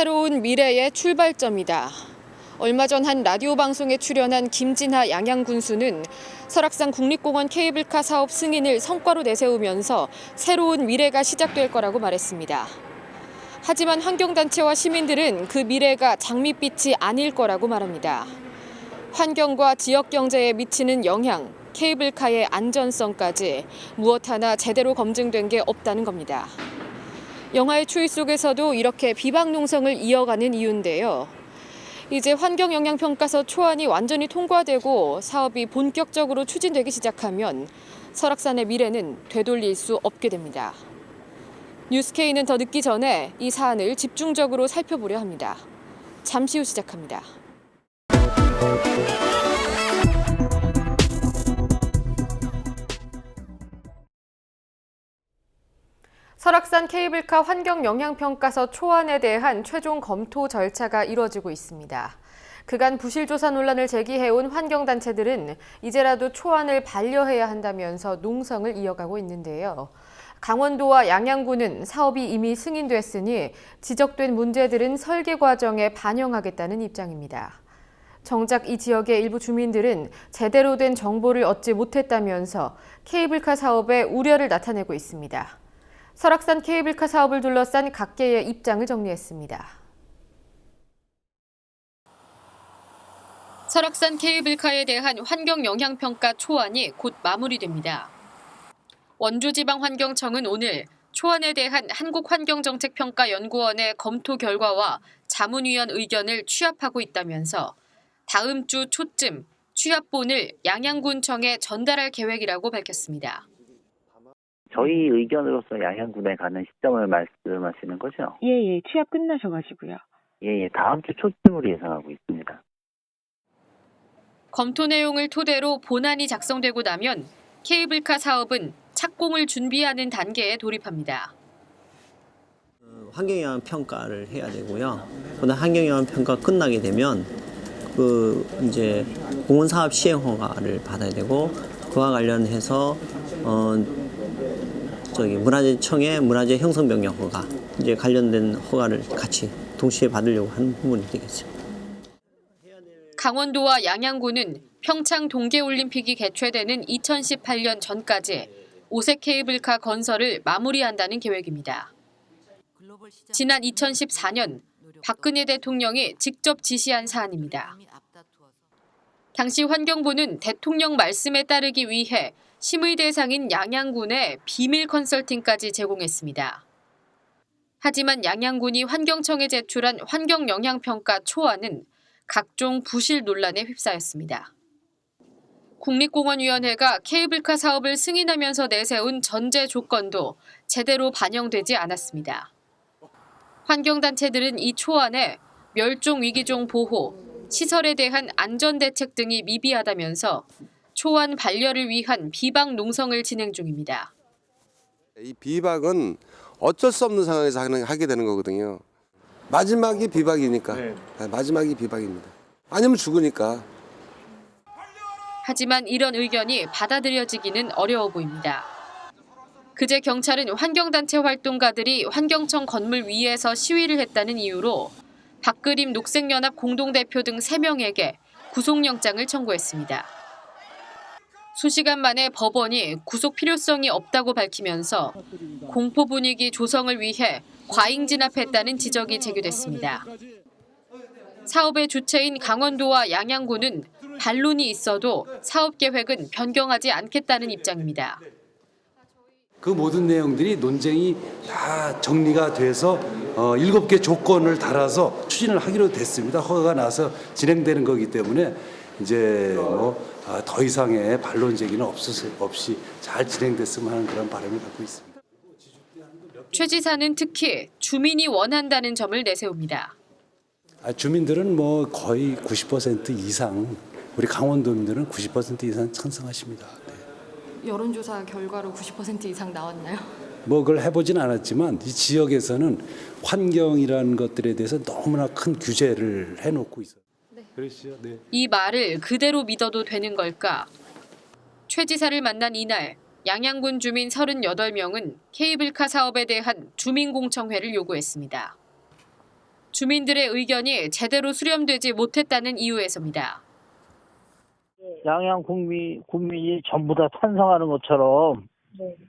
새로운 미래의 출발점이다. 얼마 전 한 라디오 방송에 출연한 김진하 양양군수는 설악산 국립공원 케이블카 사업 승인을 성과로 내세우면서 새로운 미래가 시작될 거라고 말했습니다. 하지만 환경단체와 시민들은 그 미래가 장밋빛이 아닐 거라고 말합니다. 환경과 지역 경제에 미치는 영향, 케이블카의 안전성까지 무엇 하나 제대로 검증된 게 없다는 겁니다. 영하의 추위 속에서도 이렇게 비박 농성을 이어가는 이유인데요. 이제 환경영향평가서 초안이 완전히 통과되고 사업이 본격적으로 추진되기 시작하면 설악산의 미래는 되돌릴 수 없게 됩니다. 뉴스K는 더 늦기 전에 이 사안을 집중적으로 살펴보려 합니다. 잠시 후 시작합니다. 설악산 케이블카 환경영향평가서 초안에 대한 최종 검토 절차가 이뤄지고 있습니다. 그간 부실조사 논란을 제기해온 환경단체들은 이제라도 초안을 반려해야 한다면서 농성을 이어가고 있는데요. 강원도와 양양군은 사업이 이미 승인됐으니 지적된 문제들은 설계 과정에 반영하겠다는 입장입니다. 정작 이 지역의 일부 주민들은 제대로 된 정보를 얻지 못했다면서 케이블카 사업에 우려를 나타내고 있습니다. 설악산 케이블카 사업을 둘러싼 각계의 입장을 정리했습니다. 설악산 케이블카에 대한 환경영향평가 초안이 곧 마무리됩니다. 원주지방환경청은 오늘 초안에 대한 한국환경정책평가연구원의 검토 결과와 자문위원 의견을 취합하고 있다면서 다음 주 초쯤 취합본을 양양군청에 전달할 계획이라고 밝혔습니다. 저희 의견으로서 양양군에 가는 시점을 말씀하시는 거죠? 예, 취합 끝나셔가지고요. 예, 다음 주 초쯤으로 예상하고 있습니다. 검토 내용을 토대로 본안이 작성되고 나면 케이블카 사업은 착공을 준비하는 단계에 돌입합니다. 환경영향 평가를 해야 되고요. 그다음 환경영향 평가 끝나게 되면 이제 공원 사업 시행 허가를 받아야 되고 그와 관련해서 문화재청의 문화재 형성 변경 허가 이제 관련된 허가를 같이 동시에 받으려고 하는 부분이 되겠습니다. 강원도와 양양군은 평창 동계올림픽이 개최되는 2018년 전까지 오색 케이블카 건설을 마무리한다는 계획입니다. 지난 2014년 박근혜 대통령이 직접 지시한 사안입니다. 당시 환경부는 대통령 말씀에 따르기 위해 심의 대상인 양양군에 비밀 컨설팅까지 제공했습니다. 하지만 양양군이 환경청에 제출한 환경영향평가 초안은 각종 부실 논란에 휩싸였습니다. 국립공원위원회가 케이블카 사업을 승인하면서 내세운 전제 조건도 제대로 반영되지 않았습니다. 환경단체들은 이 초안에 멸종위기종 보호, 시설에 대한 안전대책 등이 미비하다면서 초안 반려를 위한 비박 농성을 진행 중입니다. 이 비박은 어쩔 수 없는 상황에서 하게 되는 거거든요. 마지막이 비박이니까. 마지막이 비박입니다. 아니면 죽으니까. 하지만 이런 의견이 받아들여지기는 어려워 보입니다. 그제 경찰은 환경단체 활동가들이 환경청 건물 위에서 시위를 했다는 이유로 박그림 녹색연합 공동대표 등 3명에게 구속영장을 청구했습니다. 수시간 만에 법원이 구속 필요성이 없다고 밝히면서 공포 분위기 조성을 위해 과잉 진압했다는 지적이 제기됐습니다. 사업의 주체인 강원도와 양양군은 반론이 있어도 사업 계획은 변경하지 않겠다는 입장입니다. 그 모든 내용들이 논쟁이 다 정리가 돼서 7개 조건을 달아서 추진을 하기로 됐습니다. 허가가 나서 진행되는 거기 때문에 이제 더 이상의 반론 제기는 없이 잘 진행됐으면 하는 그런 바람을 갖고 있습니다. 최 지사는 특히 주민이 원한다는 점을 내세웁니다. 주민들은 거의 90% 이상, 우리 강원도민들은 90% 이상 찬성하십니다. 네. 여론조사 결과로 90% 이상 나왔나요? 그걸 해보진 않았지만 이 지역에서는 환경이라는 것들에 대해서 너무나 큰 규제를 해놓고 있어요. 그렇죠. 네. 이 말을 그대로 믿어도 되는 걸까? 최 지사를 만난 이날 양양군 주민 38명은 케이블카 사업에 대한 주민공청회를 요구했습니다. 주민들의 의견이 제대로 수렴되지 못했다는 이유에서입니다. 양양 국민이 전부 다 찬성하는 것처럼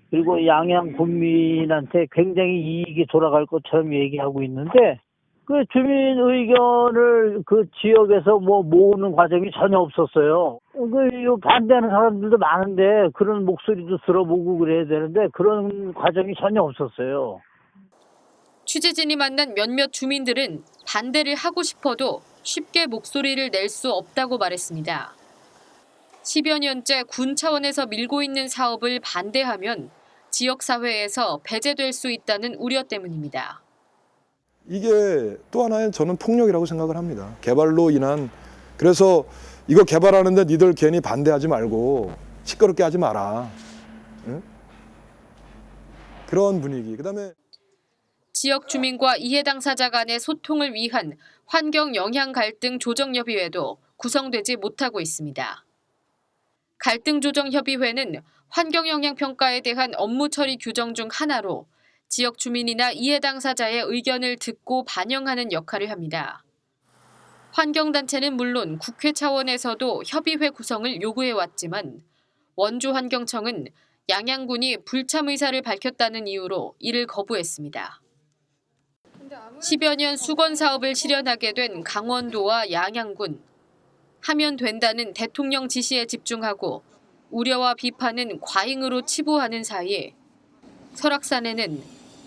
그리고 양양 국민한테 굉장히 이익이 돌아갈 것처럼 얘기하고 있는데 그 주민 의견을 그 지역에서 모으는 과정이 전혀 없었어요. 반대하는 사람들도 많은데 그런 목소리도 들어보고 그래야 되는데 그런 과정이 전혀 없었어요. 취재진이 만난 몇몇 주민들은 반대를 하고 싶어도 쉽게 목소리를 낼 수 없다고 말했습니다. 10여 년째 군 차원에서 밀고 있는 사업을 반대하면 지역사회에서 배제될 수 있다는 우려 때문입니다. 이게 또 하나의 저는 폭력이라고 생각을 합니다. 개발로 인한, 그래서 이거 개발하는데 니들 괜히 반대하지 말고 시끄럽게 하지 마라. 응? 그런 분위기. 그다음에 지역 주민과 이해 당사자 간의 소통을 위한 환경 영향 갈등 조정협의회도 구성되지 못하고 있습니다. 갈등 조정협의회는 환경 영향 평가에 대한 업무 처리 규정 중 하나로 지역 주민이나 이해 당사자의 의견을 듣고 반영하는 역할을 합니다. 환경단체는 물론 국회 차원에서도 협의회 구성을 요구해왔지만 원주환경청은 양양군이 불참 의사를 밝혔다는 이유로 이를 거부했습니다. 10여 년 수건 사업을 실현하게 된 강원도와 양양군. 하면 된다는 대통령 지시에 집중하고 우려와 비판은 과잉으로 치부하는 사이 설악산에는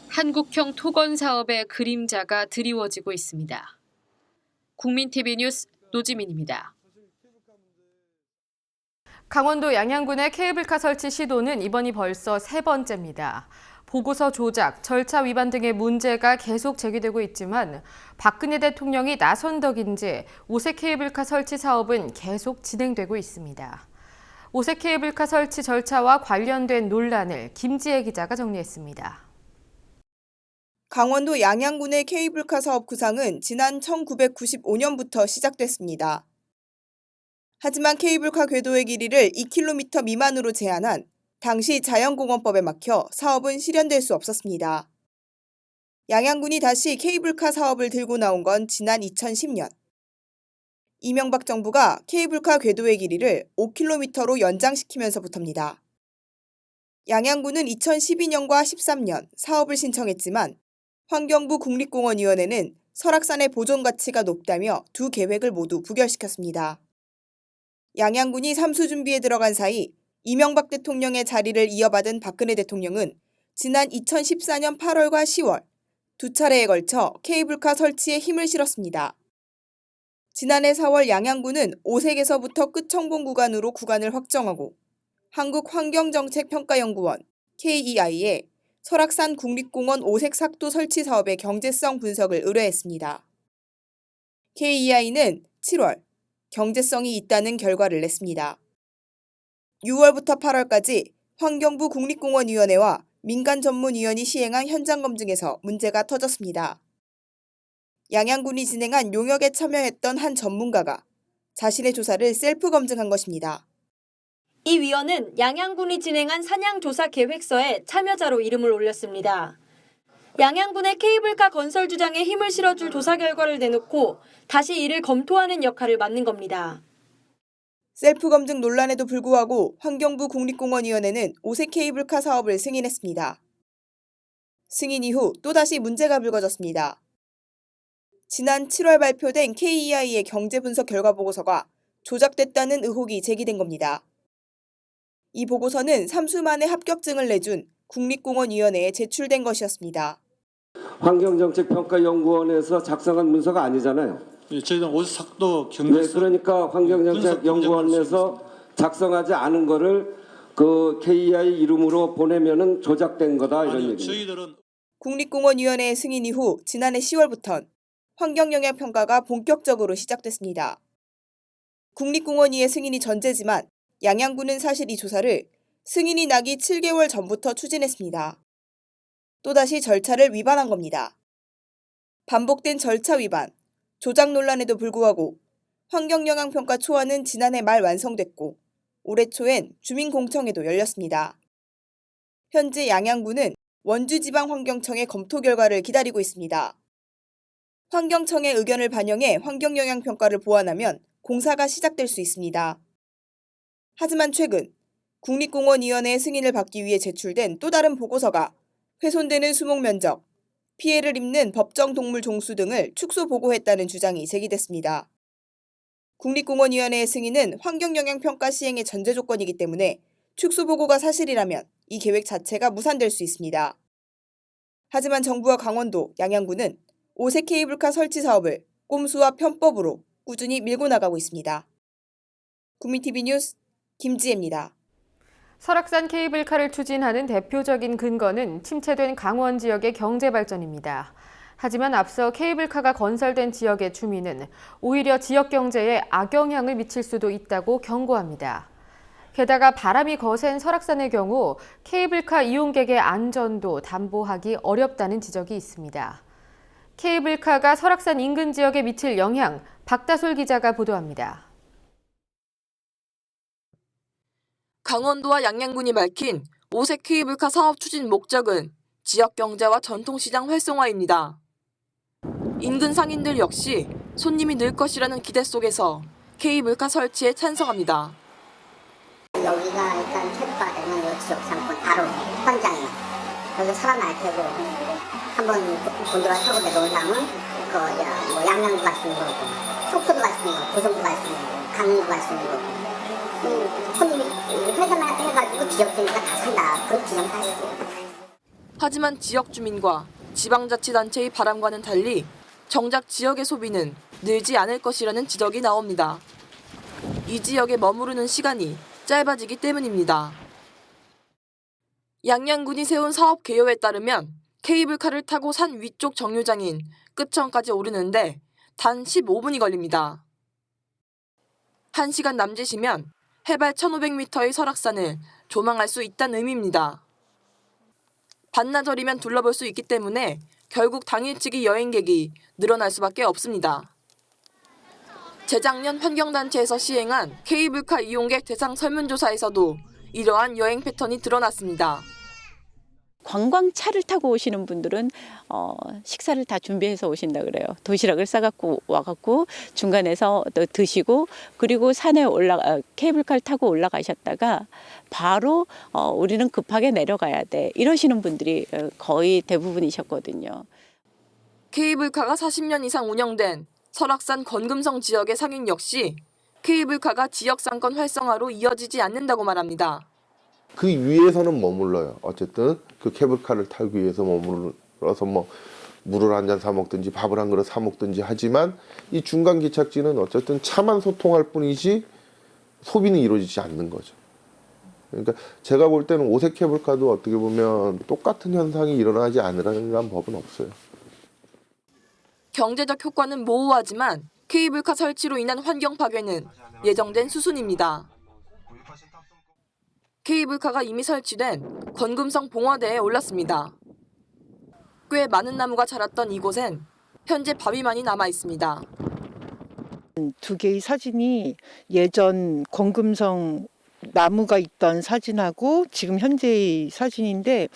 한국형 토건 사업의 그림자가 드리워지고 있습니다. 국민TV 뉴스 노지민입니다. 강원도 양양군의 케이블카 설치 시도는 이번이 벌써 세 번째입니다. 보고서 조작, 절차 위반 등의 문제가 계속 제기되고 있지만 박근혜 대통령이 나선 덕인지 오색 케이블카 설치 사업은 계속 진행되고 있습니다. 오색 케이블카 설치 절차와 관련된 논란을 김지혜 기자가 정리했습니다. 강원도 양양군의 케이블카 사업 구상은 지난 1995년부터 시작됐습니다. 하지만 케이블카 궤도의 길이를 2km 미만으로 제한한 당시 자연공원법에 막혀 사업은 실현될 수 없었습니다. 양양군이 다시 케이블카 사업을 들고 나온 건 지난 2010년. 이명박 정부가 케이블카 궤도의 길이를 5km로 연장시키면서부터입니다. 양양군은 2012년과 13년 사업을 신청했지만 환경부 국립공원위원회는 설악산의 보존 가치가 높다며 두 계획을 모두 부결시켰습니다. 양양군이 삼수 준비에 들어간 사이 이명박 대통령의 자리를 이어받은 박근혜 대통령은 지난 2014년 8월과 10월 두 차례에 걸쳐 케이블카 설치에 힘을 실었습니다. 지난해 4월 양양군은 오색에서부터 끝청봉 구간으로 구간을 확정하고 한국환경정책평가연구원 KEI에 설악산 국립공원 오색 삭도 설치 사업의 경제성 분석을 의뢰했습니다. KEI는 7월 경제성이 있다는 결과를 냈습니다. 6월부터 8월까지 환경부 국립공원위원회와 민간전문위원이 시행한 현장 검증에서 문제가 터졌습니다. 양양군이 진행한 용역에 참여했던 한 전문가가 자신의 조사를 셀프 검증한 것입니다. 이 위원은 양양군이 진행한 산양조사 계획서에 참여자로 이름을 올렸습니다. 양양군의 케이블카 건설 주장에 힘을 실어줄 조사 결과를 내놓고 다시 이를 검토하는 역할을 맡는 겁니다. 셀프 검증 논란에도 불구하고 환경부 국립공원위원회는 오색 케이블카 사업을 승인했습니다. 승인 이후 또다시 문제가 불거졌습니다. 지난 7월 발표된 KEI의 경제분석 결과 보고서가 조작됐다는 의혹이 제기된 겁니다. 이 보고서는 3수 만에 합격증을 내준 국립공원위원회에 제출된 것이었습니다. 환경정책평가연구원에서 작성한 문서가 아니잖아요. 저희는 오색삭도 경제성. 네, 그러니까 환경정책연구원에서 작성하지 않은 거를 그 KEI 이름으로 보내면은 조작된 거다 이런 얘기입니다. 저희들은 국립공원위원회의 승인 이후 지난해 10월부터 환경영향평가가 본격적으로 시작됐습니다. 국립공원위의 승인이 전제지만 양양군은 사실 이 조사를 승인이 나기 7개월 전부터 추진했습니다. 또다시 절차를 위반한 겁니다. 반복된 절차 위반, 조작 논란에도 불구하고 환경영향평가 초안은 지난해 말 완성됐고 올해 초엔 주민공청회도 열렸습니다. 현재 양양군은 원주지방환경청의 검토 결과를 기다리고 있습니다. 환경청의 의견을 반영해 환경영향평가를 보완하면 공사가 시작될 수 있습니다. 하지만 최근 국립공원위원회의 승인을 받기 위해 제출된 또 다른 보고서가 훼손되는 수목 면적, 피해를 입는 법정 동물 종수 등을 축소 보고했다는 주장이 제기됐습니다. 국립공원위원회의 승인은 환경영향평가 시행의 전제 조건이기 때문에 축소 보고가 사실이라면 이 계획 자체가 무산될 수 있습니다. 하지만 정부와 강원도, 양양군은 오색 케이블카 설치 사업을 꼼수와 편법으로 꾸준히 밀고 나가고 있습니다. 국민TV 뉴스 김지혜입니다. 설악산 케이블카를 추진하는 대표적인 근거는 침체된 강원 지역의 경제 발전입니다. 하지만 앞서 케이블카가 건설된 지역의 주민은 오히려 지역 경제에 악영향을 미칠 수도 있다고 경고합니다. 게다가 바람이 거센 설악산의 경우 케이블카 이용객의 안전도 담보하기 어렵다는 지적이 있습니다. 케이블카가 설악산 인근 지역에 미칠 영향, 박다솔 기자가 보도합니다. 강원도와 양양군이 밝힌 오색 케이블카 사업 추진 목적은 지역 경제와 전통시장 활성화입니다. 인근 상인들 역시 손님이 늘 것이라는 기대 속에서 케이블카 설치에 찬성합니다. 여기가 일단 체류가 되면 이 지역 상권 바로 현장에 여기 살아날 테고 한번 곤도가 타고 내려오려면 뭐 양양도 갈 수 있는 거고 속초도 갈 수 있는 거고 고성도 갈 수 있는 거고 강릉도 갈 수 있는 거고 손님이 회사만 해가지고 지역주니까 다 산다 그런 지점 사시죠. 하지만 지역 주민과 지방자치단체의 바람과는 달리 정작 지역의 소비는 늘지 않을 것이라는 지적이 나옵니다. 이 지역에 머무르는 시간이 짧아지기 때문입니다. 양양군이 세운 사업 개요에 따르면 케이블카를 타고 산 위쪽 정류장인 끝천까지 오르는데 단 15분이 걸립니다. 1시간 남짓이면 해발 1,500m의 설악산을 조망할 수 있다는 의미입니다. 반나절이면 둘러볼 수 있기 때문에 결국 당일치기 여행객이 늘어날 수밖에 없습니다. 재작년 환경단체에서 시행한 케이블카 이용객 대상 설문조사에서도 이러한 여행 패턴이 드러났습니다. 관광차를 타고 오시는 분들은 식사를 다 준비해서 오신다 그래요. 도시락을 싸갖고 와갖고 중간에서 드시고 그리고 산에 케이블카를 타고 올라가셨다가 바로 우리는 급하게 내려가야 돼 이러시는 분들이 거의 대부분이셨거든요. 케이블카가 40년 이상 운영된 설악산 건금성 지역의 상인 역시 케이블카가 지역 상권 활성화로 이어지지 않는다고 말합니다. 그 위에서는 머물러요. 어쨌든 그 케이블카를 타기 위해서 머물러서 뭐 물을 한 잔 사 먹든지 밥을 한 그릇 사 먹든지 하지만 이 중간 기착지는 어쨌든 차만 소통할 뿐이지 소비는 이루어지지 않는 거죠. 그러니까 제가 볼 때는 오색 케이블카도 어떻게 보면 똑같은 현상이 일어나지 않으라는 법은 없어요. 경제적 효과는 모호하지만 케이블카 설치로 인한 환경 파괴는 예정된 수순입니다. 케이블카가 이미 설치된 건금성 봉화대에 올랐습니다. 꽤 많은 나무가 자랐던 이곳엔 현재 바위만이 남아 있습니다. 두 개의 사진이 예전 건금성 나무가 있던 사진하고 지금 현재의 사진인데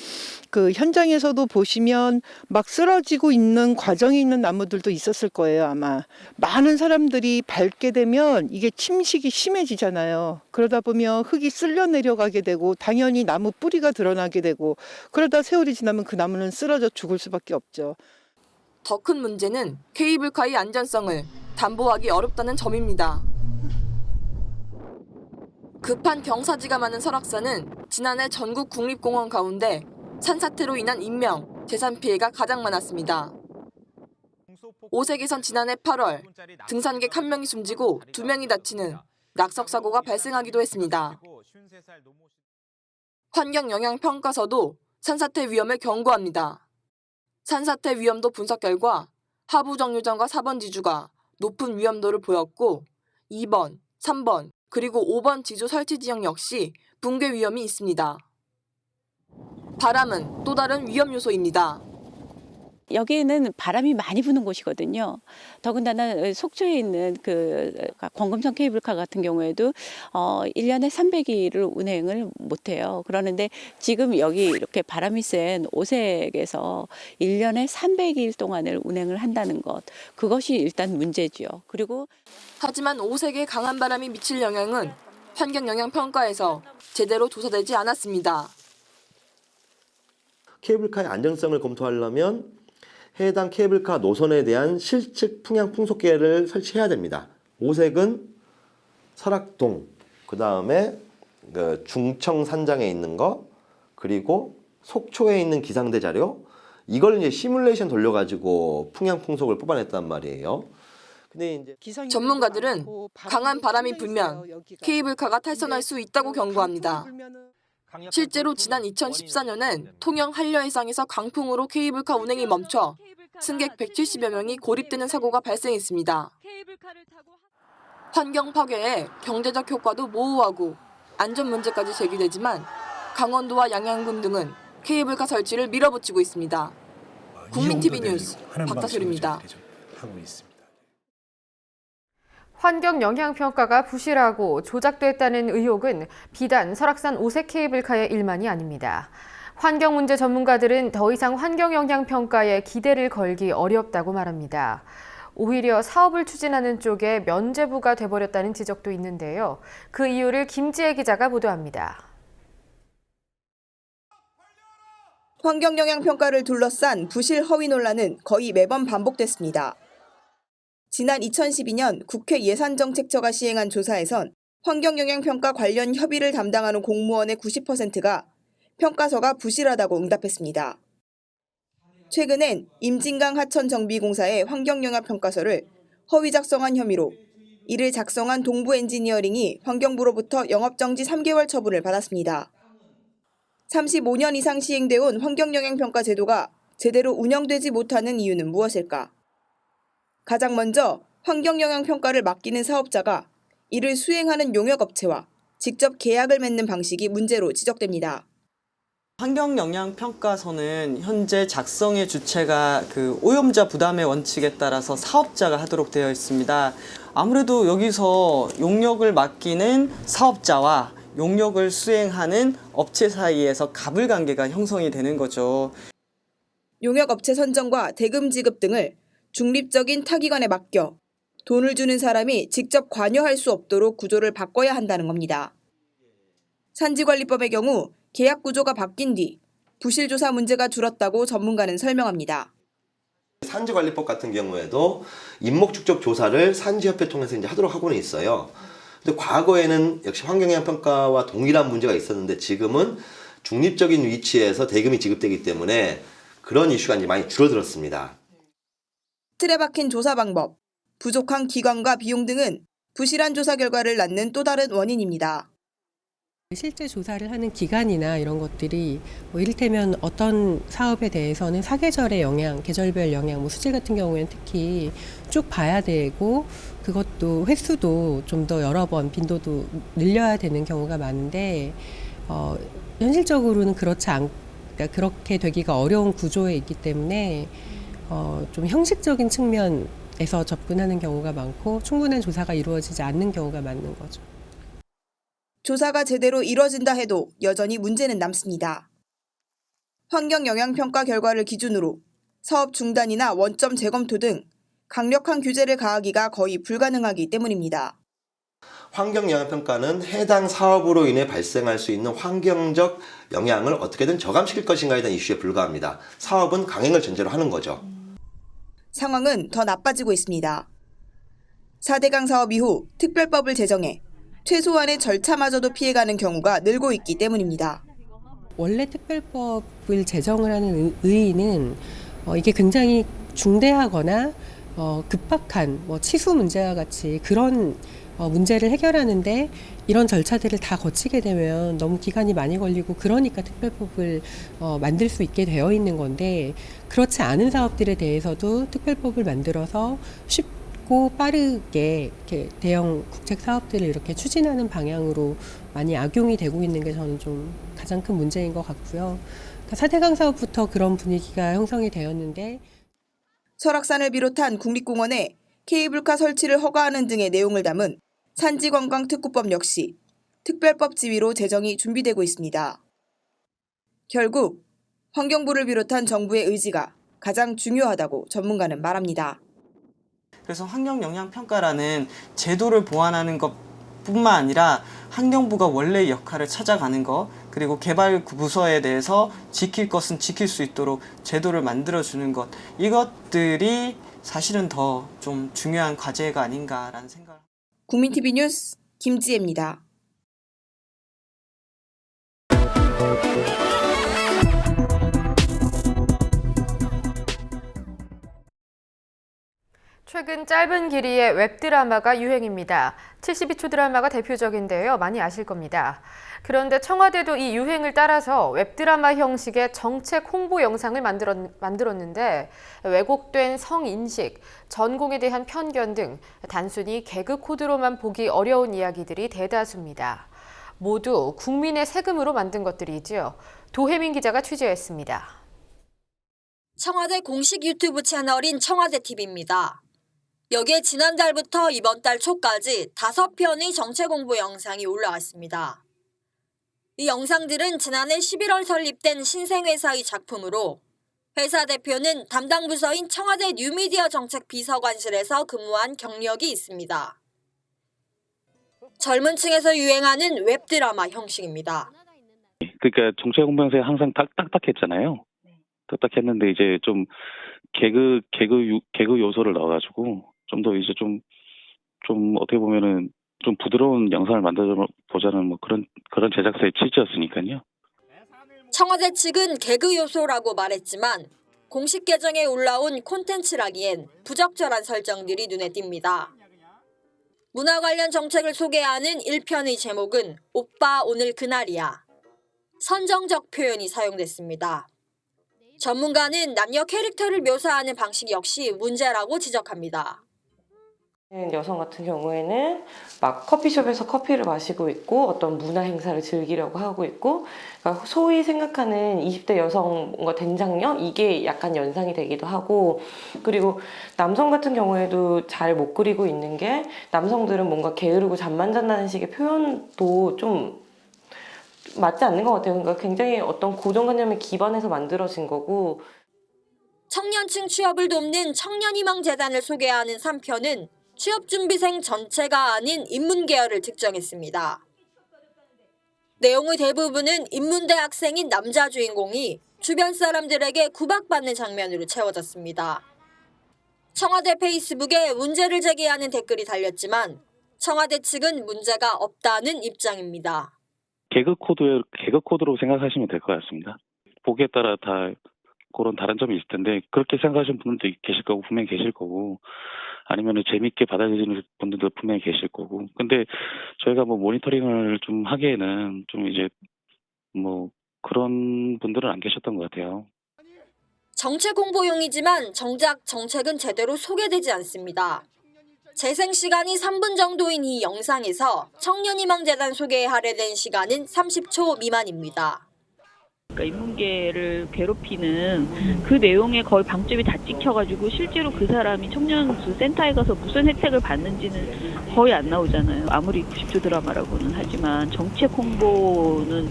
그 현장에서도 보시면 막 쓰러지고 있는 과정에 있는 나무들도 있었을 거예요. 아마 많은 사람들이 밟게 되면 이게 침식이 심해지잖아요. 그러다 보면 흙이 쓸려 내려가게 되고 당연히 나무 뿌리가 드러나게 되고 그러다 세월이 지나면 그 나무는 쓰러져 죽을 수밖에 없죠. 더 큰 문제는 케이블카의 안전성을 담보하기 어렵다는 점입니다. 급한 경사지가 많은 설악산은 지난해 전국 국립공원 가운데 산사태로 인한 인명, 재산 피해가 가장 많았습니다. 오색에선 지난해 8월 등산객 1명이 숨지고 2명이 다치는 낙석사고가 발생하기도 했습니다. 환경영향평가서도 산사태 위험을 경고합니다. 산사태 위험도 분석 결과 하부 정류장과 4번 지주가 높은 위험도를 보였고 2번, 3번, 그리고 5번 지주 설치 지역 역시 붕괴 위험이 있습니다. 바람은 또 다른 위험 요소입니다. 여기에는 바람이 많이 부는 곳이거든요. 더군다나 속초에 있는 그 권금성 케이블카 같은 경우에도 1년에 300일을 운행을 못해요. 그러는데 지금 여기 이렇게 바람이 센 오색에서 1년에 300일 동안을 운행을 한다는 것, 그것이 일단 문제죠. 그리고 하지만 오색의 강한 바람이 미칠 영향은 환경영향평가에서 제대로 조사되지 않았습니다. 케이블카의 안정성을 검토하려면 해당 케이블카 노선에 대한 실측 풍향 풍속계를 설치해야 됩니다. 오색은 설악동, 그 다음에 중청 산장에 있는 거, 그리고 속초에 있는 기상대 자료, 이걸 이제 시뮬레이션 돌려가지고 풍향 풍속을 뽑아냈단 말이에요. 근데 이제 전문가들은 강한 바람이 불면 케이블카가 탈선할 수 있다고 경고합니다. 실제로 지난 2014년엔 통영 한려해상에서 강풍으로 케이블카 운행이 멈춰 승객 170여 명이 고립되는 사고가 발생했습니다. 환경 파괴에 경제적 효과도 모호하고 안전 문제까지 제기되지만 강원도와 양양군 등은 케이블카 설치를 밀어붙이고 있습니다. 국민TV 뉴스 박다솔입니다. 환경영향평가가 부실하고 조작됐다는 의혹은 비단 설악산 오색 케이블카의 일만이 아닙니다. 환경문제 전문가들은 더 이상 환경영향평가에 기대를 걸기 어렵다고 말합니다. 오히려 사업을 추진하는 쪽에 면죄부가 돼버렸다는 지적도 있는데요. 그 이유를 김지혜 기자가 보도합니다. 환경영향평가를 둘러싼 부실 허위 논란은 거의 매번 반복됐습니다. 지난 2012년 국회 예산정책처가 시행한 조사에선 환경영향평가 관련 협의를 담당하는 공무원의 90%가 평가서가 부실하다고 응답했습니다. 최근엔 임진강 하천정비공사의 환경영향평가서를 허위 작성한 혐의로 이를 작성한 동부엔지니어링이 환경부로부터 영업정지 3개월 처분을 받았습니다. 35년 이상 시행돼 온 환경영향평가 제도가 제대로 운영되지 못하는 이유는 무엇일까? 가장 먼저 환경영향평가를 맡기는 사업자가 이를 수행하는 용역업체와 직접 계약을 맺는 방식이 문제로 지적됩니다. 환경영향평가서는 현재 작성의 주체가 그 오염자 부담의 원칙에 따라서 사업자가 하도록 되어 있습니다. 아무래도 여기서 용역을 맡기는 사업자와 용역을 수행하는 업체 사이에서 가불관계가 형성이 되는 거죠. 용역업체 선정과 대금 지급 등을 중립적인 타기관에 맡겨 돈을 주는 사람이 직접 관여할 수 없도록 구조를 바꿔야 한다는 겁니다. 산지관리법의 경우 계약 구조가 바뀐 뒤 부실조사 문제가 줄었다고 전문가는 설명합니다. 산지관리법 같은 경우에도 인목축적 조사를 산지협회 통해서 이제 하도록 하고는 있어요. 근데 과거에는 역시 환경영향평가와 동일한 문제가 있었는데 지금은 중립적인 위치에서 대금이 지급되기 때문에 그런 이슈가 이제 많이 줄어들었습니다. 틀에 박힌 조사 방법, 부족한 기관과 비용 등은 부실한 조사 결과를 낳는 또 다른 원인입니다. 실제 조사를 하는 기간이나 이런 것들이 이를테면 어떤 사업에 대해서는 사계절의 영향, 계절별 영향, 수질 같은 경우에는 특히 쭉 봐야 되고 그것도 횟수도 좀 더 여러 번 빈도도 늘려야 되는 경우가 많은데 현실적으로는 그러니까 그렇게 되기가 어려운 구조에 있기 때문에 좀 형식적인 측면에서 접근하는 경우가 많고 충분한 조사가 이루어지지 않는 경우가 많은 거죠. 조사가 제대로 이뤄진다 해도 여전히 문제는 남습니다. 환경영향평가 결과를 기준으로 사업 중단이나 원점 재검토 등 강력한 규제를 가하기가 거의 불가능하기 때문입니다. 환경영향평가는 해당 사업으로 인해 발생할 수 있는 환경적 영향을 어떻게든 저감시킬 것인가에 대한 이슈에 불과합니다. 사업은 강행을 전제로 하는 거죠. 상황은 더 나빠지고 있습니다. 4대강 사업 이후 특별법을 제정해 최소한의 절차마저도 피해가는 경우가 늘고 있기 때문입니다. 원래 특별법을 제정을 하는 의의는 이게 굉장히 중대하거나 급박한 치수 문제와 같이 그런 문제를 해결하는데 이런 절차들을 다 거치게 되면 너무 기간이 많이 걸리고 그러니까 특별법을 만들 수 있게 되어 있는 건데 그렇지 않은 사업들에 대해서도 특별법을 만들어서 쉽고 빠르게 이렇게 대형 국책 사업들을 이렇게 추진하는 방향으로 많이 악용이 되고 있는 게 저는 좀 가장 큰 문제인 것 같고요. 그러니까 4대강 사업부터 그런 분위기가 형성이 되었는데 설악산을 비롯한 국립공원에 케이블카 설치를 허가하는 등의 내용을 담은 산지관광특구법 역시 특별법 지위로 제정이 준비되고 있습니다. 결국 환경부를 비롯한 정부의 의지가 가장 중요하다고 전문가는 말합니다. 그래서 환경영향평가라는 제도를 보완하는 것뿐만 아니라 환경부가 원래의 역할을 찾아가는 것, 그리고 개발 부서에 대해서 지킬 것은 지킬 수 있도록 제도를 만들어주는 것, 이것들이 사실은 더 좀 중요한 과제가 아닌가라는 생각을. 국민TV 뉴스 김지혜입니다. 최근 짧은 길이의 웹드라마가 유행입니다. 72초 드라마가 대표적인데요. 많이 아실 겁니다. 그런데 청와대도 이 유행을 따라서 웹드라마 형식의 정책 홍보 영상을 만들었는데 왜곡된 성인식, 전공에 대한 편견 등 단순히 개그 코드로만 보기 어려운 이야기들이 대다수입니다. 모두 국민의 세금으로 만든 것들이지요. 도혜민 기자가 취재했습니다. 청와대 공식 유튜브 채널인 청와대TV입니다. 여기에 지난달부터 이번 달 초까지 5편의 정책 홍보 영상이 올라왔습니다. 이 영상들은 지난해 11월 설립된 신생회사의 작품으로 회사 대표는 담당 부서인 청와대 뉴미디어 정책 비서관실에서 근무한 경력이 있습니다. 젊은 층에서 유행하는 웹드라마 형식입니다. 그러니까 정책 홍보 영상이 항상 딱딱했잖아요. 딱딱했는데 이제 좀 개그 요소를 넣어가지고 좀 더 이제 좀 어떻게 보면은 좀 부드러운 영상을 만들어 보자는 뭐 그런 제작사의 취지였으니까요. 청와대 측은 개그 요소라고 말했지만 공식 계정에 올라온 콘텐츠라기엔 부적절한 설정들이 눈에 띕니다. 문화 관련 정책을 소개하는 1편의 제목은 오빠 오늘 그날이야. 선정적 표현이 사용됐습니다. 전문가는 남녀 캐릭터를 묘사하는 방식 역시 문제라고 지적합니다. 여성 같은 경우에는 막 커피숍에서 커피를 마시고 있고 어떤 문화 행사를 즐기려고 하고 있고, 그러니까 소위 생각하는 20대 여성 뭔가 된장녀 이게 약간 연상이 되기도 하고, 그리고 남성 같은 경우에도 잘 못 그리고 있는 게 남성들은 뭔가 게으르고 잠만 잔다는 식의 표현도 좀 맞지 않는 것 같아요. 그러니까 굉장히 어떤 고정관념에 기반해서 만들어진 거고. 청년층 취업을 돕는 청년희망재단을 소개하는 3편은 취업준비생 전체가 아닌 인문계열을 특정했습니다. 내용의 대부분은 인문대 학생인 남자 주인공이 주변 사람들에게 구박받는 장면으로 채워졌습니다. 청와대 페이스북에 문제를 제기하는 댓글이 달렸지만 청와대 측은 문제가 없다는 입장입니다. 개그 코드로 생각하시면 될 것 같습니다. 보기에 따라 다 그런 다른 점이 있을 텐데 그렇게 생각하시는 분들도 계실 거고 분명히 계실 거고, 아니면 재밌게 받아들이는 분들도 분명히 계실 거고. 근데 저희가 뭐 모니터링을 좀 하기에는 좀 이제 뭐 그런 분들은 안 계셨던 것 같아요. 정책 홍보용이지만 정작 정책은 제대로 소개되지 않습니다. 재생 시간이 3분 정도인 이 영상에서 청년희망재단 소개에 할애된 시간은 30초 미만입니다. 그러니까 인문계를 괴롭히는 그 내용에 거의 방점이 다 찍혀가지고 실제로 그 사람이 청년 센터에 가서 무슨 혜택을 받는지는 거의 안 나오잖아요. 아무리 90초 드라마라고는 하지만 정책 홍보는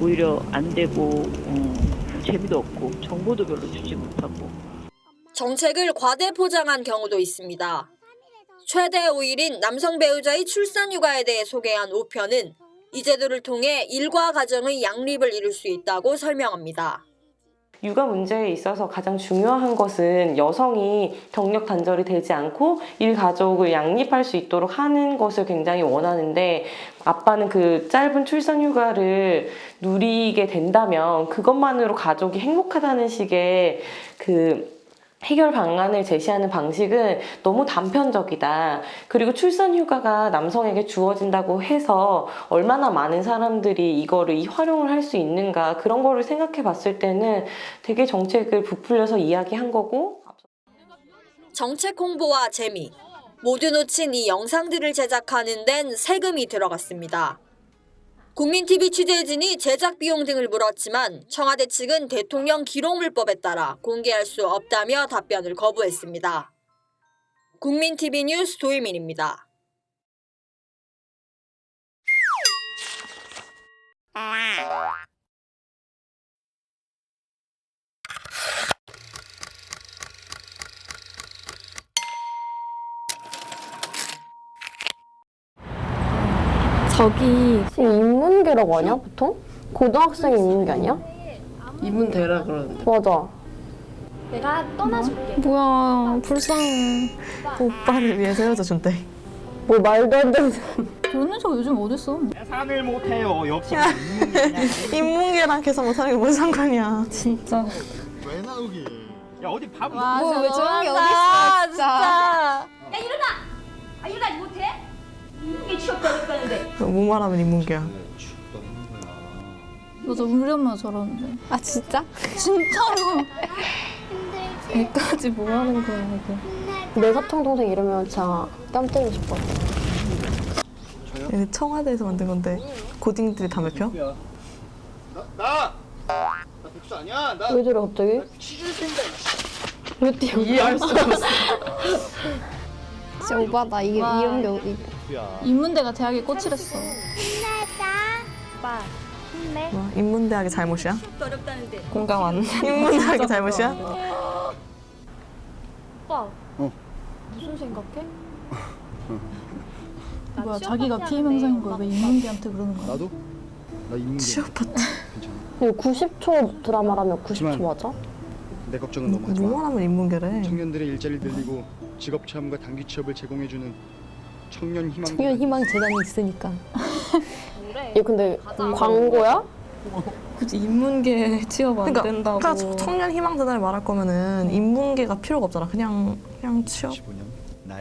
오히려 안 되고 재미도 없고 정보도 별로 주지 못하고. 정책을 과대 포장한 경우도 있습니다. 최대 5일인 남성 배우자의 출산휴가에 대해 소개한 5편은 이 제도를 통해 일과 가정의 양립을 이룰 수 있다고 설명합니다. 육아 문제에 있어서 가장 중요한 것은 여성이 경력 단절이 되지 않고 일 가족을 양립할 수 있도록 하는 것을 굉장히 원하는데, 아빠는 그 짧은 출산 휴가를 누리게 된다면 그것만으로 가족이 행복하다는 식의 그 해결 방안을 제시하는 방식은 너무 단편적이다. 그리고 출산 휴가가 남성에게 주어진다고 해서 얼마나 많은 사람들이 이거를 활용을 할 수 있는가, 그런 거를 생각해 봤을 때는 되게 정책을 부풀려서 이야기한 거고. 정책 홍보와 재미 모두 놓친 이 영상들을 제작하는 데는 세금이 들어갔습니다. 국민TV 취재진이 제작 비용 등을 물었지만 청와대 측은 대통령 기록물법에 따라 공개할 수 없다며 답변을 거부했습니다. 국민TV 뉴스 도희민입니다. 저기 인문계라고 하냐 보통? 고등학생이 인문계 아니야? 인문대라 그러는데. 맞아. 내가 떠나줄게. 뭐야 불쌍해. 오빠를 위해서 헤어져 준대. 뭐 말도 안 되는. 그런 적 요즘 어딨어? 산을 못해요. 역시 인문계랑 계속 못하는 게 뭔 상관이야. 진짜. 왜 나오기? 야 어디 밥 왜 저런 게 어딨어 진짜. 야 일어나! 일어나지 못해? 이게 취업도 어렵다는데. 뭐 말하면 인문계야. 맞아, 우리 엄마 저러는데. 아 진짜? 진짜로. 애까지 뭐 하는 거야 이게. 내 사촌 동생 이러면 진짜 땀 때리고 싶어. 얘네 청와대에서 만든 건데 고딩들이 다 매표? 나 백수 아니야. 나 왜 저래 갑자기? 취준생이다. 왜 뛰어? 이해할 수 없어. 진짜 오바다 이게 이런 게 어디? 인문대가 대학에 꼬치랬어. 오빠 힘내. 뭐, 인문대학의 잘못이야? 어렵다는데. 공감 안. 인문대학의 잘못이야? 오빠. 무슨 생각해? 뭐야, 자기가 피해 명상인 거야. 왜 인문계한테 그러는 거야? 나도? 나 인문계. 취업 파트. 이거 90초 드라마라면 90초 맞아? 내 걱정은 너무 하지 마. 뭐만 하면 인문계래. 청년들의 일자리를 늘리고 직업 체험과 단기 취업을 제공해주는 청년 희망 재단이 있으니까. 얘 근데 광고야? 굳이 인문계 취업 안 된다고. 그러니까 청년 희망재단을 말할 거면은 인문계가 필요가 없잖아. 그냥 취업.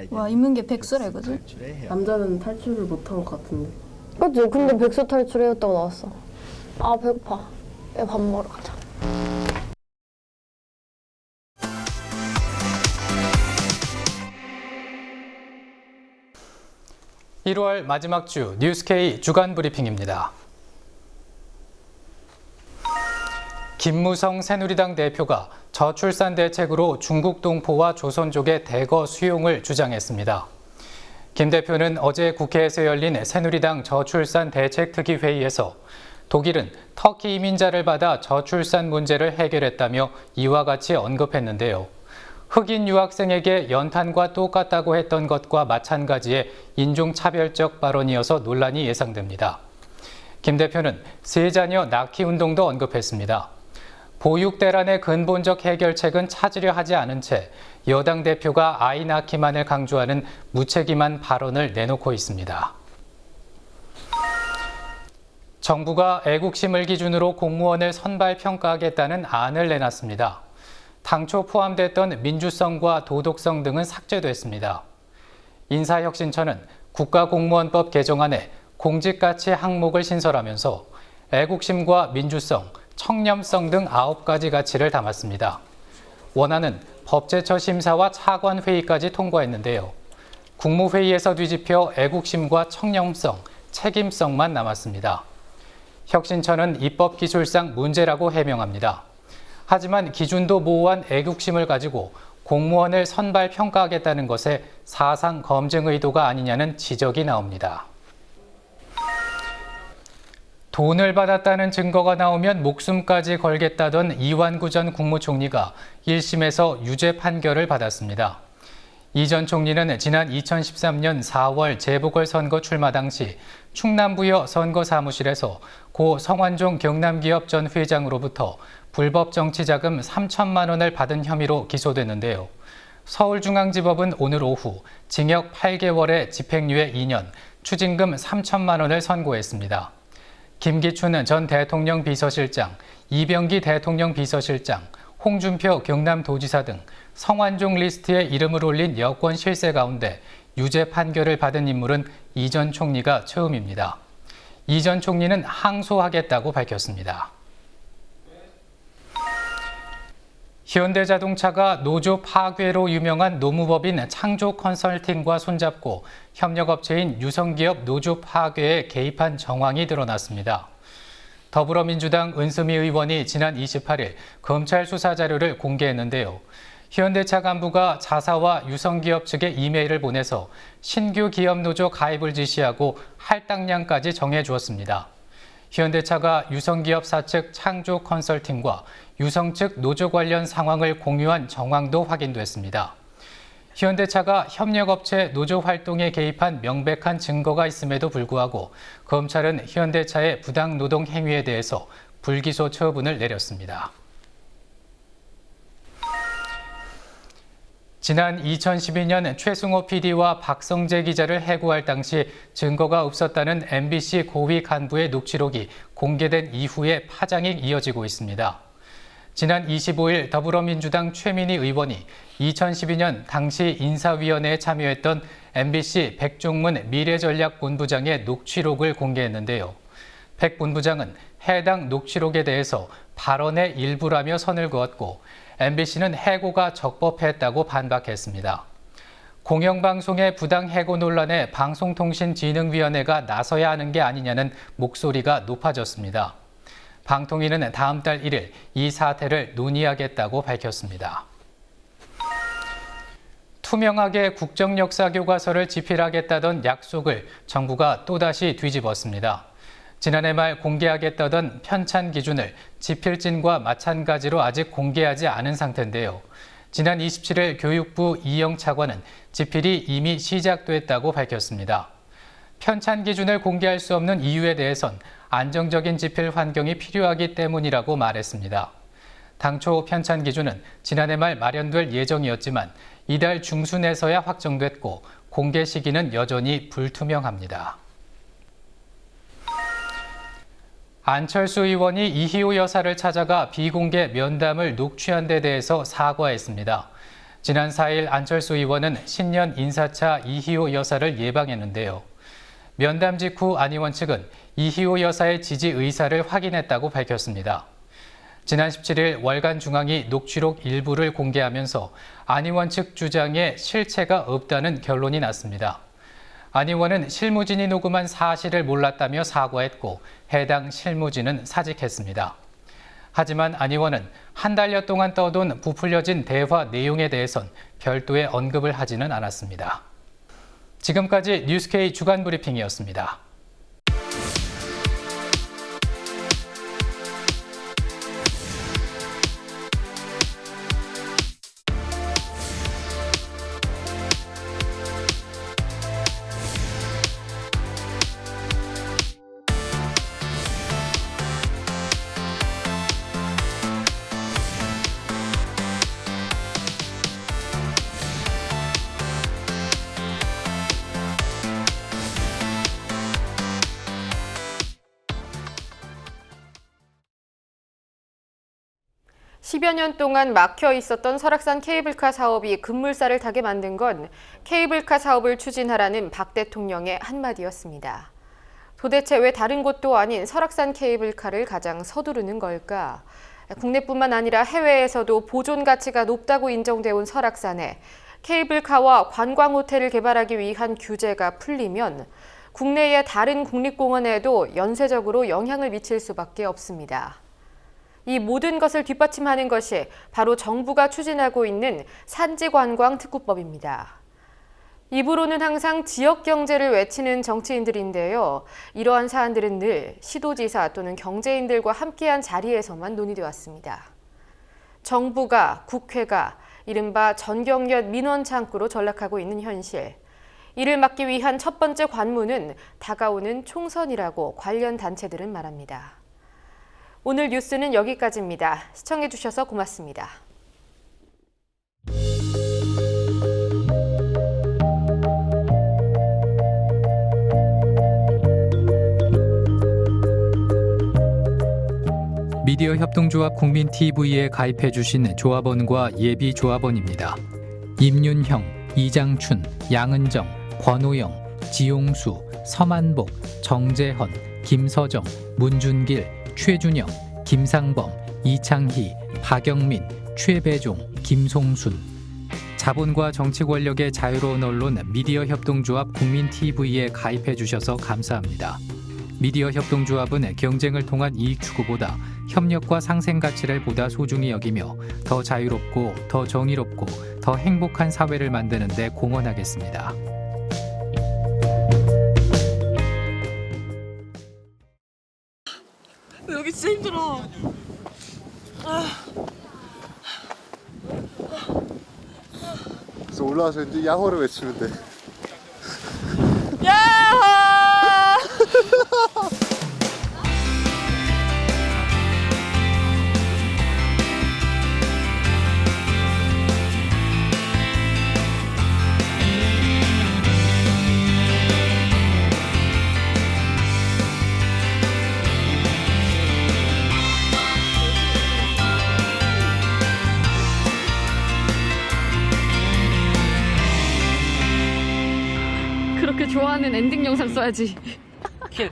와, 인문계 백수래, 그지? 남자는 탈출을 못한 것 같은데. 그치? 근데 백수 탈출해였다고 나왔어. 아 배고파. 야, 밥 먹으러 가자. (1월) 마지막 주 뉴스K 주간 브리핑입니다. 김무성 새누리당 대표가 저출산 대책으로 중국 동포와 조선족의 대거 수용을 주장했습니다. 김 대표는 어제 국회에서 열린 새누리당 저출산 대책특위 회의에서 독일은 터키 이민자를 받아 저출산 문제를 해결했다며 이와 같이 언급했는데요. 흑인 유학생에게 연탄과 똑같다고 했던 것과 마찬가지의 인종차별적 발언이어서 논란이 예상됩니다. 김 대표는 세 자녀 낳기 운동도 언급했습니다. 보육대란의 근본적 해결책은 찾으려 하지 않은 채 여당 대표가 아이 낳기만을 강조하는 무책임한 발언을 내놓고 있습니다. 정부가 애국심을 기준으로 공무원을 선발평가하겠다는 안을 내놨습니다. 당초 포함됐던 민주성과 도덕성 등은 삭제됐습니다. 인사혁신처는 국가공무원법 개정안에 공직가치 항목을 신설하면서 애국심과 민주성, 청렴성 등 9가지 가치를 담았습니다. 원안은 법제처 심사와 차관회의까지 통과했는데요. 국무회의에서 뒤집혀 애국심과 청렴성, 책임성만 남았습니다. 혁신처는 입법기술상 문제라고 해명합니다. 하지만 기준도 모호한 애국심을 가지고 공무원을 선발 평가하겠다는 것에 사상 검증 의도가 아니냐는 지적이 나옵니다. 돈을 받았다는 증거가 나오면 목숨까지 걸겠다던 이완구 전 국무총리가 1심에서 유죄 판결을 받았습니다. 이 전 총리는 지난 2013년 4월 재보궐선거 출마 당시 충남부여 선거사무실에서 고 성완종 경남기업 전 회장으로부터 불법 정치자금 3천만 원을 받은 혐의로 기소됐는데요. 서울중앙지법은 오늘 오후 징역 8개월에 집행유예 2년, 추징금 3천만 원을 선고했습니다. 김기춘 전 대통령 비서실장, 이병기 대통령 비서실장, 홍준표 경남도지사 등 성완종 리스트에 이름을 올린 여권 실세 가운데 유죄 판결을 받은 인물은 이 전 총리가 처음입니다. 이 전 총리는 항소하겠다고 밝혔습니다. 현대자동차가 노조 파괴로 유명한 노무법인 창조컨설팅과 손잡고 협력업체인 유성기업 노조 파괴에 개입한 정황이 드러났습니다. 더불어민주당 은수미 의원이 지난 28일 검찰 수사 자료를 공개했는데요. 현대차 간부가 자사와 유성기업 측에 이메일을 보내서 신규 기업노조 가입을 지시하고 할당량까지 정해주었습니다. 현대차가 유성기업사 측 창조컨설팅과 유성 측 노조 관련 상황을 공유한 정황도 확인됐습니다. 현대차가 협력업체 노조 활동에 개입한 명백한 증거가 있음에도 불구하고 검찰은 현대차의 부당 노동 행위에 대해서 불기소 처분을 내렸습니다. 지난 2012년 최승호 PD와 박성재 기자를 해고할 당시 증거가 없었다는 MBC 고위 간부의 녹취록이 공개된 이후에 파장이 이어지고 있습니다. 지난 25일 더불어민주당 최민희 의원이 2012년 당시 인사위원회에 참여했던 MBC 백종문 미래전략본부장의 녹취록을 공개했는데요. 백 본부장은 해당 녹취록에 대해서 발언의 일부라며 선을 그었고 MBC는 해고가 적법했다고 반박했습니다. 공영방송의 부당 해고 논란에 방송통신진흥위원회가 나서야 하는 게 아니냐는 목소리가 높아졌습니다. 방통위는 다음 달 1일 이 사태를 논의하겠다고 밝혔습니다. 투명하게 국정역사교과서를 집필하겠다던 약속을 정부가 또다시 뒤집었습니다. 지난해 말 공개하겠다던 편찬 기준을 집필진과 마찬가지로 아직 공개하지 않은 상태인데요. 지난 27일 교육부 이영 차관은 집필이 이미 시작됐다고 밝혔습니다. 편찬 기준을 공개할 수 없는 이유에 대해선 안정적인 집필 환경이 필요하기 때문이라고 말했습니다. 당초 편찬 기준은 지난해 말 마련될 예정이었지만 이달 중순에서야 확정됐고 공개 시기는 여전히 불투명합니다. 안철수 의원이 이희호 여사를 찾아가 비공개 면담을 녹취한 데 대해서 사과했습니다. 지난 4일 안철수 의원은 신년 인사차 이희호 여사를 예방했는데요. 면담 직후 안 의원 측은 이희호 여사의 지지 의사를 확인했다고 밝혔습니다. 지난 17일 월간중앙이 녹취록 일부를 공개하면서 안 의원 측 주장에 실체가 없다는 결론이 났습니다. 안 의원은 실무진이 녹음한 사실을 몰랐다며 사과했고 해당 실무진은 사직했습니다. 하지만 안 의원은 한 달여 동안 떠돈 부풀려진 대화 내용에 대해선 별도의 언급을 하지는 않았습니다. 지금까지 뉴스K 주간 브리핑이었습니다. (10여 년) 동안 막혀 있었던 설악산 케이블카 사업이 급물살을 타게 만든 건 케이블카 사업을 추진하라는 박 대통령의 한마디였습니다. 도대체 왜 다른 곳도 아닌 설악산 케이블카를 가장 서두르는 걸까? 국내뿐만 아니라 해외에서도 보존 가치가 높다고 인정돼 온 설악산에 케이블카와 관광 호텔을 개발하기 위한 규제가 풀리면 국내의 다른 국립공원에도 연쇄적으로 영향을 미칠 수밖에 없습니다. 이 모든 것을 뒷받침하는 것이 바로 정부가 추진하고 있는 산지관광특구법입니다. 입으로는 항상 지역 경제를 외치는 정치인들인데요. 이러한 사안들은 늘 시도지사 또는 경제인들과 함께한 자리에서만 논의돼 왔습니다. 정부가, 국회가 이른바 전경련 민원 창구로 전락하고 있는 현실. 이를 막기 위한 첫 번째 관문은 다가오는 총선이라고 관련 단체들은 말합니다. 오늘 뉴스는 여기까지입니다. 시청해주셔서 고맙습니다. 미디어 협동조합 국민TV에 가입해주신 조합원과 예비 조합원입니다. 임윤형, 이장춘, 양은정, 권호영, 지용수, 서만복, 정재헌, 김서정, 문준길, 최준영, 김상범, 이창희, 박영민, 최배종, 김송순. 자본과 정치 권력의 자유로운 언론 미디어 협동조합 국민TV에 가입해 주셔서 감사합니다. 미디어 협동조합은 경쟁을 통한 이익 추구보다 협력과 상생 가치를 보다 소중히 여기며 더 자유롭고 더 정의롭고 더 행복한 사회를 만드는 데 공헌하겠습니다. 여기 진짜 힘들어. 그래서 올라와서 이제 야호를 외치면 돼. 야! 그렇게 좋아하는 엔딩 영상 써야지. 킬.